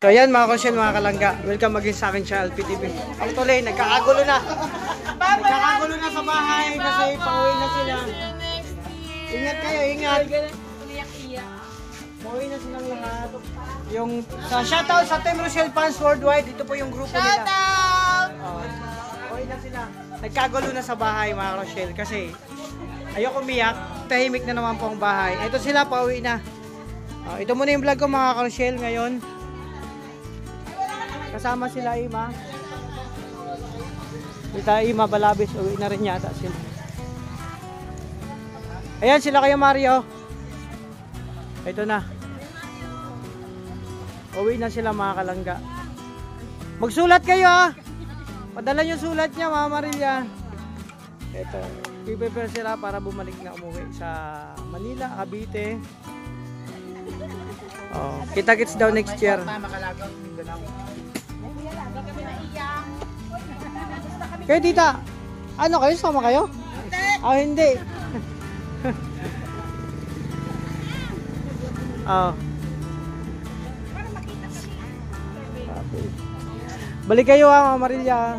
So ayan mga Rochelle, mga kalangga, welcome again sa akin sa LPTV. Actually, nagkakagulo na. Nagkakagulo na sa bahay kasi pauwi na sila. Ingat kayo, ingat. Pauwi na silang lahat. Yung shoutout sa Team Rochelle Fans Worldwide, ito po yung grupo nila. Shoutout! Pauwi na sila. Nagkagulo na sa bahay mga Rochelle kasi ayoko umiyak, tahimik na naman po ang bahay. Ito sila, pauwi na. Ito muna yung vlog ko mga Rochelle ngayon. Kasama sila Ima. Kita Ima Balabis, uwi na rin yata sila. Ayan sila kayo Mario. Ito na. Uwi na sila mga kalangga. Magsulat kayo ha. Padala yung sulat niya Mama Maria. Ito. I-prepare sila para bumalik na umuwi sa Manila, Cavite. Kita-kits daw next year. Kayo tita, ano kayo? Sama kayo? Hindi. Balik kayo ha, Mama Maria.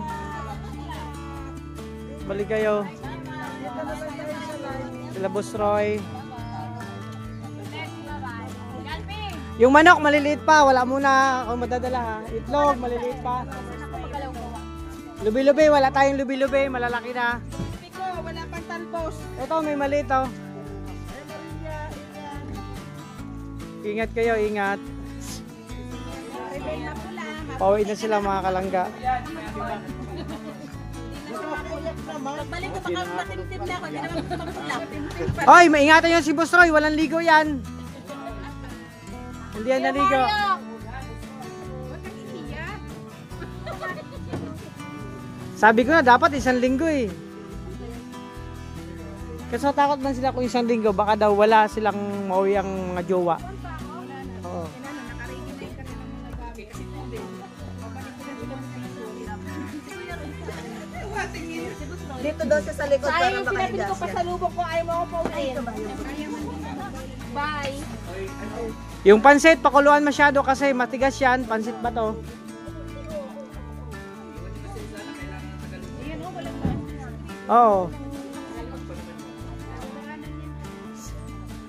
Balik kayo. Sila Boss Roy. Yung manok maliliit pa, wala muna akong madadala ha. Itlog maliliit pa. Lubi-lubi, wala tayong lubi-lubi, malalaki na. Piko, wala pang talbos. Ito, may maliit oh. Ingat kayo, ingat. Pauwi na sila mga kalangga. Pagbalik ko baka matimtim na ako, hindi naman gusto magpula. Hoy, maingatan nyo si Boss Roy, walang ligo yan. Hindi yan naligo. Sabi ko na dapat 1 linggo eh. Kasi takot man sila kung 1 linggo, baka daw wala silang mauwi ang mga jowa. Oo. Dito daw siya sa likod para makahigas yan. Ko pa sa lubok ko, ayaw mo ako pauwiin. Bye. Yung pansit, pakuluan masyado kasi matigas yan. Pansit ba to? Oo.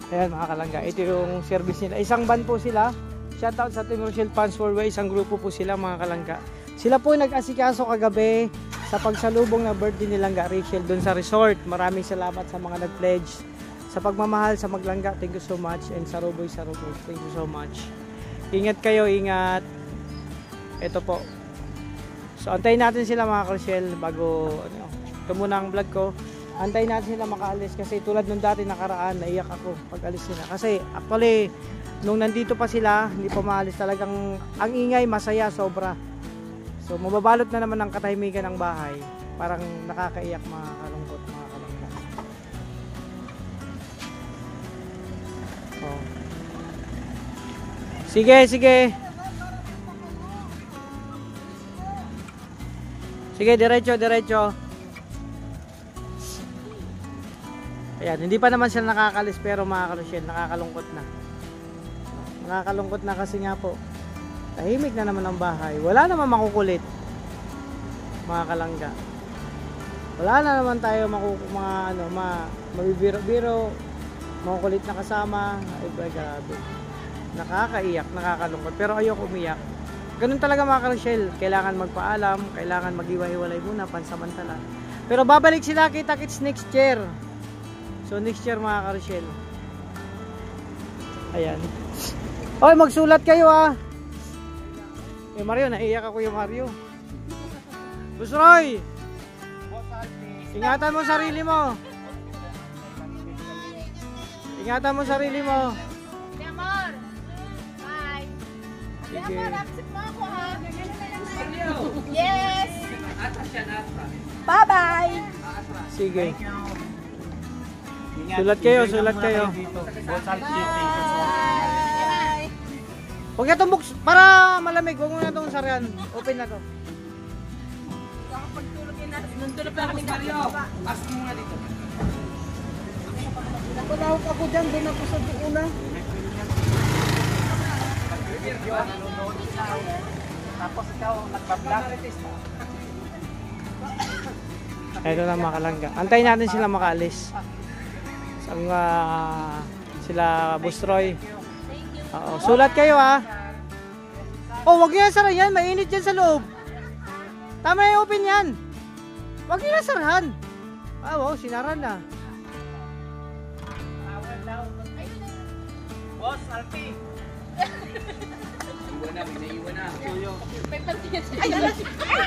Ayan mga kalangga, ito yung service nila. Isang van po sila. Shoutout sa Team Rochelle Fans Worldwide. Isang grupo po sila mga kalangga. Sila po nag-asikaso kagabi sa pagsalubong na birthday nilang Rachel doon sa resort. Maraming salamat sa mga nag-pledge. Sa pagmamahal sa Maglangga, thank you so much. And sa Ruboy, thank you so much. Ingat kayo, ingat. Ito po. So antayin natin sila mga Rochelle bago ito muna ang vlog ko. Antayin natin sila makaalis kasi tulad nung dati nakaraan, naiyak ako pag alis nila. Kasi actually, nung nandito pa sila, hindi pa maalis talagang ang ingay, masaya, sobra. So mababalot na naman ang katahimikan ng bahay. Parang nakakaiyak, mga kalungkot, mga kalangga. Oh. Sige, sige. Sige, diretso, diretso. Ayan, hindi pa naman sila nakakalis pero mga Rochelle, nakakalungkot na. Nakakalungkot na kasi nga po. Tahimik na naman ang bahay. Wala naman makukulit. Mga kalangga. Wala na naman tayo mabibiro-biro, makukulit na kasama. Ay, grabe. Nakakaiyak, nakakalungkot. Pero ayoko umiyak. Ganun talaga mga Rochelle. Kailangan magpaalam, kailangan mag-iwa-hiwalay muna, pansamantala. Pero babalik sila, kita-kits next year. So next year mga Rochelle. Ayan. Oy, magsulat kayo ah. Eh Mario, naiyak ako yung Mario. Boss Roy, ingatan mo sarili mo. Ingatan mo sarili mo. Amor. Bye. Sige. Accept mo ako ha. Yes. Bye-bye. Sige. Sulat kayo, sulat kayo. Huwag na itong books, para malamig. Huwag mo na itong sarihan. Open na to. Pagtulog yun natin. Nandun pa kami Mario. Pasok mo nga dito. Nakunawag ako dyan. Doon ako sa una. video, nanonood ikaw. Tapos ikaw, nagpa-vlog. Ito na mga kalangga. Antayin natin sila makaalis. Sila Boss Roy. Oo, sulat kayo ha. Oh, wag niyo sarahan yan. Mainit dyan sa loob. Tama na yung open yan. Wag niyo sarahan. Ah, wow, sinara na. Boss, Alpi. Iwan na.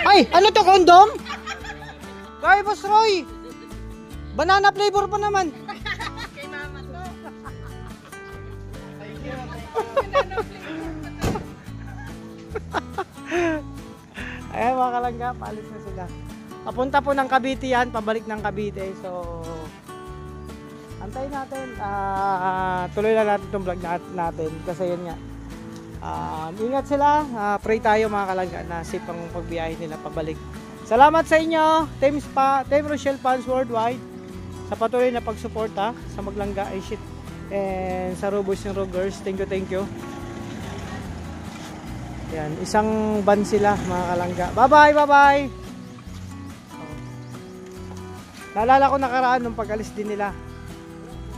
Ay, ano to, kondom? Kaya Boss Roy. Banana flavor pa naman. Kay mama to. Ayan mga kalangga, paalis na sila. Papunta po ng Cavite yan, pabalik ng Cavite. So, antayin natin. Tuloy na natin itong vlog natin. Kasi yun nga. Ingat sila. Pray tayo mga kalangga na safe ang pagbiyahe nila pabalik. Salamat sa inyo, Team Rochelle Fans Worldwide, sa patuloy na pagsuporta sa Maglangga Ishit and sa Robos and Rogers. Thank you. Yan, isang van sila mga kalangga. Bye-bye. Naalala ko nakaraan nung pag-alis din nila.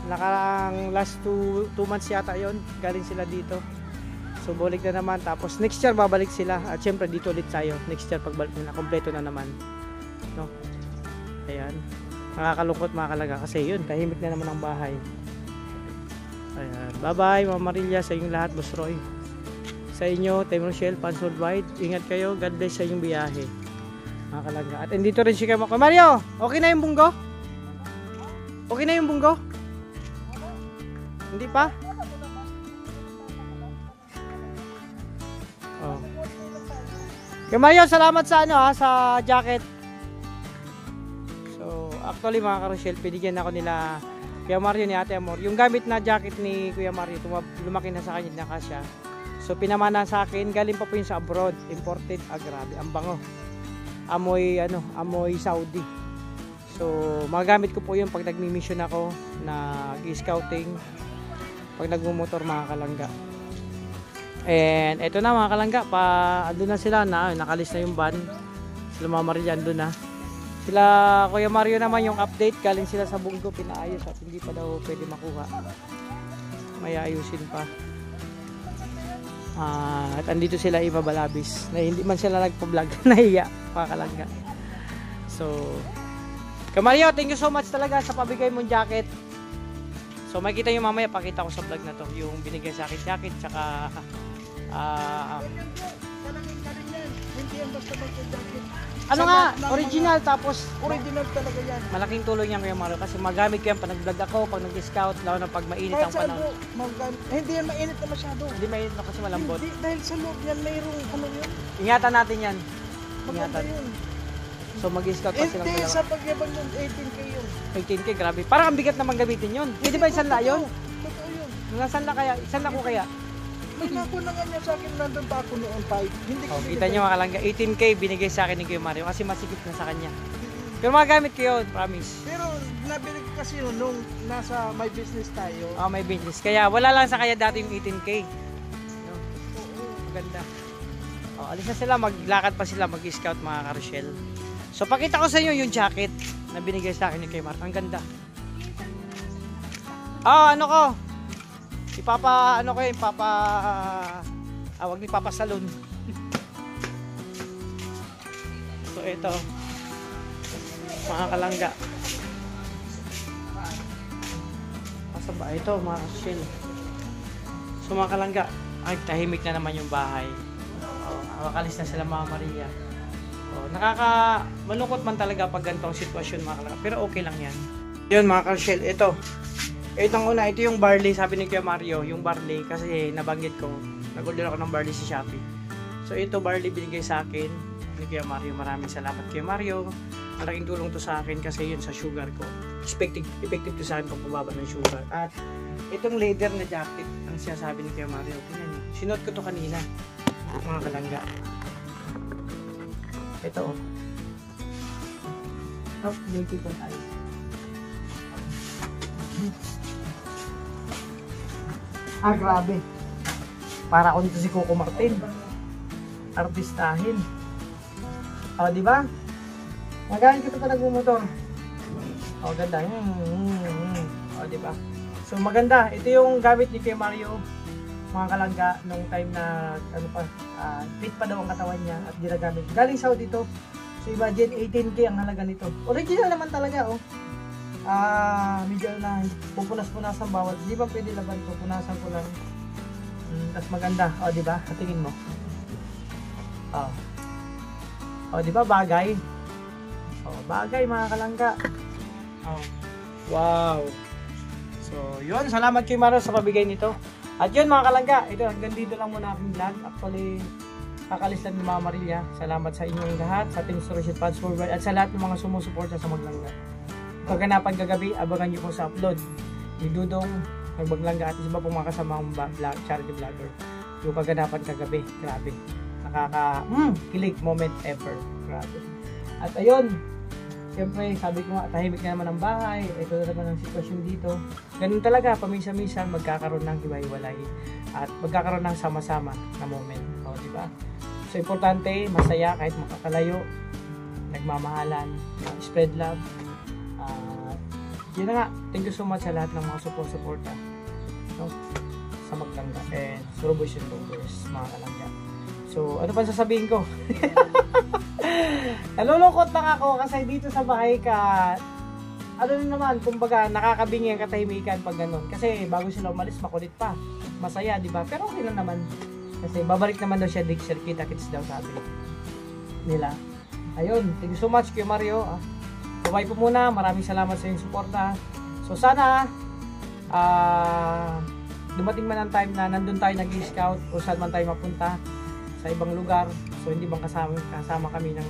Nakaraang last 2 months yata yon, galing sila dito. So balik na naman, tapos next year babalik sila. At syempre dito ulit tayo. Next year pagbalik nila, kompleto na naman. No? Ayan. Nakakalungkot mga kalangga kasi yun, tahimik na naman ang bahay. Ayan. Bye-bye Mama Maria, sa inyong lahat, Boss Roy. Sa inyo, Team Rochelle Fans Worldwide. Ingat kayo, God bless sa inyong biyahe mga kalangga. At andito rin si Mario, okay na yung bunggo? Okay na yung bunggo? Hindi pa? Oh. Kay Mario, salamat sa sa jacket. So, actually mga ka-Rochelle, pinigyan ako nila Kuya Mario ni Ate Amor. Yung gamit na jacket ni Kuya Mario, lumaki na sa kanya na kasya. So, pinamana sa akin, galing pa po yun sa abroad, imported. Grabe, ang bango. Amoy Saudi. So, magagamit ko po yun pag nagmi-mission ako, nag-scouting, pag nagmumotor mga kalangga. And eto na mga kalangga, andun na sila nakalis na yung van. Sila Mama Maria andun na. Sila Kuya Mario naman yung update, galing sila sa bunggo, pinaayos at hindi pa daw pwede makuha. May ayusin pa. At andito sila Iba Balabis, na hindi man sila nagpa-vlog, nahiya mga kalangga. So, Kuya Mario, thank you so much talaga sa pabigay mong jacket. So makikita nyo mamaya, pakita ko sa vlog na to yung binigay sa akin jacket, tsaka ano nga, original, tapos original talaga yan. malaking tulong yan Kuya Mario kasi magamit ko yan pag nag-vlog ako, pag nag-scout, lalo na pag mainit ang panahon. Hindi yan mainit na masyado. Hindi mainit na kasi malambot. Hindi, dahil sa loob yan mayroong yun. Ingatan natin yan. Maganda Ingatan. yun. So mag-scout pa silang Hindi, dalawa. sa pagyabang yun, 18K yun. 18K, grabe. Parang ang bigat naman gamitin yun. Pwede ba isang la yun? Totoo yun. Nasaan na kaya? Isang la ko kaya? May nako na nga niya sa akin, nandun pa ako noon, 5. Hindi ko Kita nyo mga kalangga, 18K binigay sa akin ni Kuya Mario kasi masikip na sa kanya. Pero magamit ko yun, promise. Pero nabili ko kasi yun nung nasa my business tayo. May business. Kaya wala lang sa kanya dati yung 18K. No? Maganda. Alis na sila, maglakad pa sila, mag-scout mga ka-Rochelle. So pakita ko sa inyo yung jacket na binigay sa akin ni Kuya Mario. Ang ganda. Wag ni Papa Salon. So ito, mga kalangga. Asa ba ito mga shell? So mga kalangga, ay tahimik na naman yung bahay. Wakalis na sila Mama Maria. Malungkot man talaga pag ganitong sitwasyon mga kalangga, pero okay lang yan. Yun mga ka-Rochelle, ito yung barley, sabi ni Kuya Mario, yung barley kasi nabanggit ko, nag-order ako ng barley sa Shopee. So ito barley binigay sa akin ni Kuya Mario. Maraming salamat Kuya Mario. Malaking tulong to sa akin kasi yun sa sugar ko. Effective to sa akin pag pababa ng sugar. At itong leather na jacket, ang sinasabi ni Kuya Mario, tingnan niyo. Sinuot ko to kanina, mga kalangga. Ito beauty ko tayo. Grabe. Para ako dito si Coco Martin. Artistahin. O, di ba? Magaling kita pa nagmumotor. O, ganda. O, di ba? So, maganda. Ito yung gamit ni Kuya Mario, mga kalangga, nung time na, fit pa daw ang katawan niya at ginagamit. Galing Saudi dito. So, imagine, 18K ang halaga nito. Original naman talaga, oh. Medyo na, pupunas-punasan bawat. Di ba pwede laban ko? Punasan ko lang. Tapos maganda. O, di ba? Tingin mo. O, di ba? Bagay. O, bagay, mga kalangga. O. Wow. So, yun. Salamat kay Maro sa pabigay nito. At yun, mga kalangga. Ito, hanggang dito lang muna aking vlog. Actually, kakalis lang ni Mama Maria. Salamat sa inyong lahat, sa ating Restoration Funds Worldwide, at sa lahat ng mga sumusuporta sa Maglangga. Kaganapan kagabi, abangan nyo po sa upload ni Dudong, Maglangga, at iba pong mga kasamang charity vlogger. Yung kaganapan kagabi, grabe. Kilig moment ever. Grabe. At ayun, siyempre, sabi ko nga, tahimik na naman ang bahay. Ito na naman ang sitwasyon dito. Ganun talaga, paminsan-minsan magkakaroon ng hiwa-hiwalay at magkakaroon ng sama-sama na moment. O, di ba? So, importante, masaya kahit makakalayo, nagmamahalan, spread love. Yun na nga, thank you so much sa lahat ng mga support-supporta, no? Sa Maglangga and Surubos yung Tubers, mga kalangga. So, ano pa sasabihin ko? Nalulungkot lang ako kasi dito sa bahay ka, ano naman, kumbaga, nakakabingi ang katahimikan pag ganun. Kasi bago sila umalis, makulit pa. Masaya, di ba? Pero okay lang naman. Kasi babalik naman daw siya, kita-kits daw sabi nila. Ayun, thank you so much Kuya Mario. Bye po muna, maraming salamat sa inyong suporta. So sana, dumating man ang time na nandun tayo nag-scout o saan man tayo mapunta sa ibang lugar. So hindi bang kasama kami ng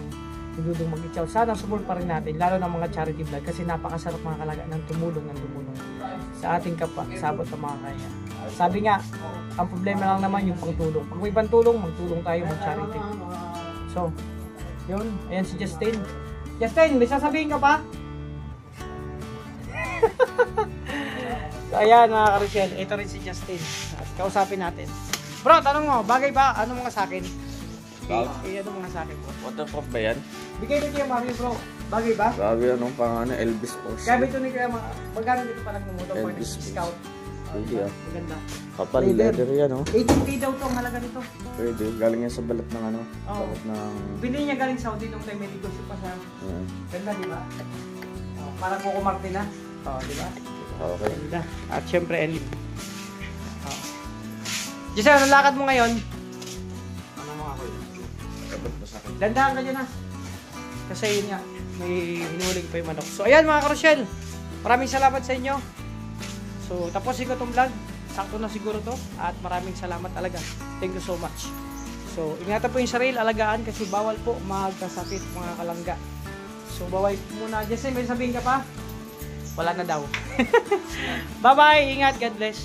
Dudong mag-i-chow. Sana support pa rin natin, lalo ng mga charity vlog kasi napakasarap mga kalaga ng tumulong sa ating kapwa, sabot ng mga kaya. Sabi nga, ang problema lang naman yung pangtulong. Pag may pantulong, magtulong tayo, mag-charity. So, yun. Ayan si Justin. Justin, may sasabihin ka pa? So, ayan mga Karusiel. Ito rin si Justin. At kausapin natin. Bro, tanong mo, bagay ba? Ano mga sa akin? Ano mga sa akin, bro? Waterproof ba yan? Bigay ni Kuya Mario, bro. Bagay ba? Grabe, anong pangalan? Elvis Presley. Gabi ito ni Kuya Mario. Magkano dito pa nagmumotor for Elvis scout? Pwede ah. Maganda. Kapal leather yan, oh. 18K daw to ang halaga nito. Pwede. Galing yan sa balat ng ano. Oo. Balat ng... Binili niya galing Saudi nung time may negosyo pa siya. Yan. Ganda, di ba? Parang Coco Martin na. Di ba? Okay. Ganda. At syempre, Elin. Giselle, anong lakad mo ngayon? Ano mga ko yun? Kabat mo sa akin. Dandahan ka dyan ha. Kasi yun nga, may hinuling pa yung manok. So ayan mga Karosyel, maraming salamat sa inyo. So tapusin ko itong vlog. Sakto na siguro to. At maraming salamat talaga. Thank you so much. So ingatan po yung sarili, alagaan kasi bawal po magkasakit mga kalangga. So bawal muna. Jesse, may sabihin ka pa? Wala na daw. Bye bye, ingat, God bless.